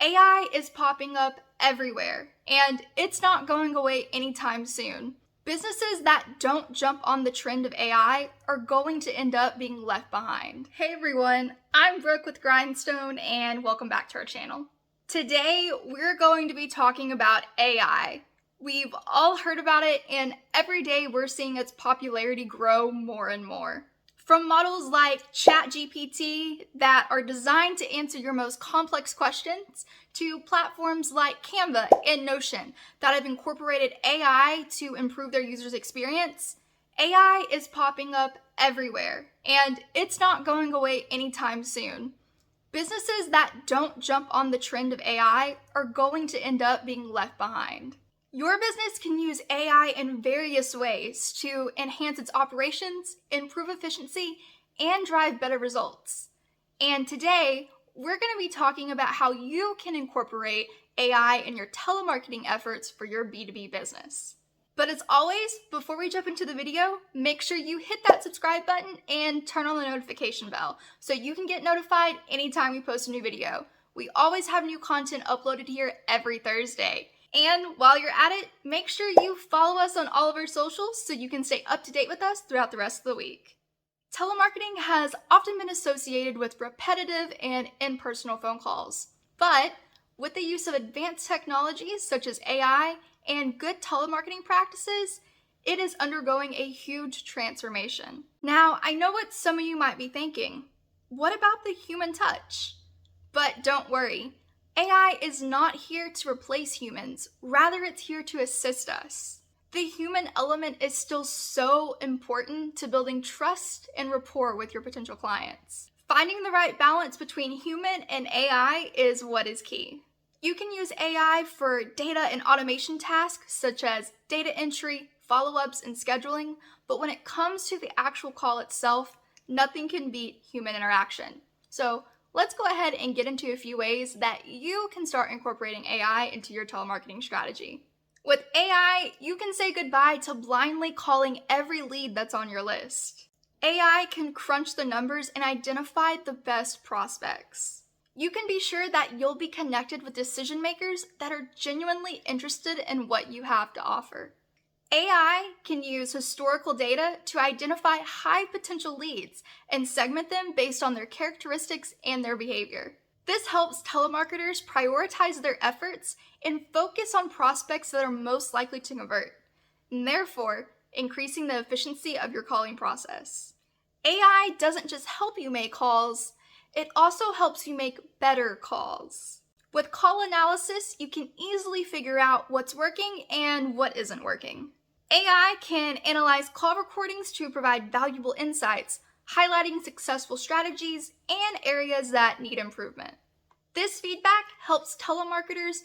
AI is popping up everywhere, and it's not going away anytime soon. Businesses that don't jump on the trend of AI are going to end up being left behind. Hey everyone, I'm Brooke with Grindstone, and welcome back to our channel. Today, we're going to be talking about AI. We've all heard about it, and every day we're seeing its popularity grow more and more. From models like ChatGPT that are designed to answer your most complex questions, to platforms like Canva and Notion that have incorporated AI to improve their users' experience, AI is popping up everywhere, and it's not going away anytime soon. Businesses that don't jump on the trend of AI are going to end up being left behind. Your business can use AI in various ways to enhance its operations, improve efficiency, and drive better results. And today, we're going to be talking about how you can incorporate AI in your telemarketing efforts for your B2B business. But as always, before we jump into the video, make sure you hit that subscribe button and turn on the notification bell so you can get notified anytime we post a new video. We always have new content uploaded here every Thursday. And while you're at it, make sure you follow us on all of our socials so you can stay up to date with us throughout the rest of the week. Telemarketing has often been associated with repetitive and impersonal phone calls. But with the use of advanced technologies such as AI and good telemarketing practices, it is undergoing a huge transformation. Now, I know what some of you might be thinking. What about the human touch? But don't worry. AI is not here to replace humans, rather it's here to assist us. The human element is still so important to building trust and rapport with your potential clients. Finding the right balance between human and AI is what is key. You can use AI for data and automation tasks such as data entry, follow-ups, and scheduling, but when it comes to the actual call itself, nothing can beat human interaction. So let's go ahead and get into a few ways that you can start incorporating AI into your telemarketing strategy. With AI, you can say goodbye to blindly calling every lead that's on your list. AI can crunch the numbers and identify the best prospects. You can be sure that you'll be connected with decision makers that are genuinely interested in what you have to offer. AI can use historical data to identify high potential leads and segment them based on their characteristics and their behavior. This helps telemarketers prioritize their efforts and focus on prospects that are most likely to convert, and therefore increasing the efficiency of your calling process. AI doesn't just help you make calls, it also helps you make better calls. With call analysis, you can easily figure out what's working and what isn't working. AI can analyze call recordings to provide valuable insights, highlighting successful strategies and areas that need improvement. This feedback helps telemarketers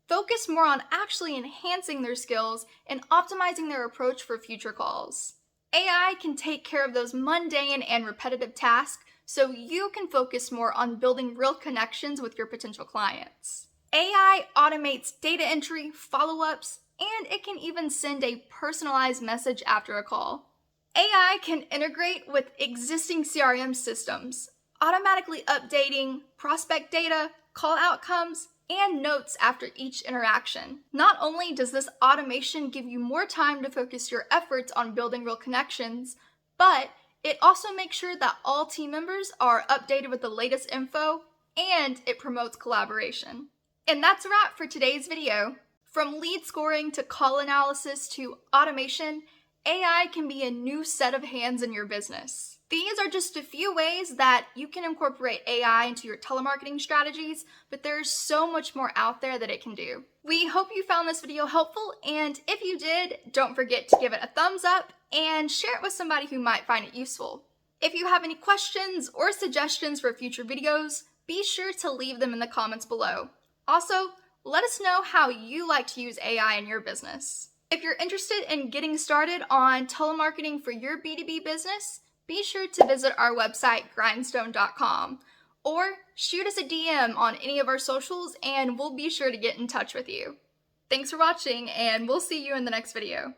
focus more on actually enhancing their skills and optimizing their approach for future calls. AI can take care of those mundane and repetitive tasks so you can focus more on building real connections with your potential clients. AI automates data entry, follow-ups, and it can even send a personalized message after a call. AI can integrate with existing CRM systems, automatically updating prospect data, call outcomes, and notes after each interaction. Not only does this automation give you more time to focus your efforts on building real connections, but it also makes sure that all team members are updated with the latest info, and it promotes collaboration. And that's a wrap for today's video. From lead scoring to call analysis to automation, AI can be a new set of hands in your business. These are just a few ways that you can incorporate AI into your telemarketing strategies, but there's so much more out there that it can do. We hope you found this video helpful, and if you did, don't forget to give it a thumbs up and share it with somebody who might find it useful. If you have any questions or suggestions for future videos, be sure to leave them in the comments below. Also, let us know how you like to use AI in your business. If you're interested in getting started on telemarketing for your B2B business, be sure to visit our website, grindstone.com, or shoot us a DM on any of our socials and we'll be sure to get in touch with you. Thanks for watching, and we'll see you in the next video.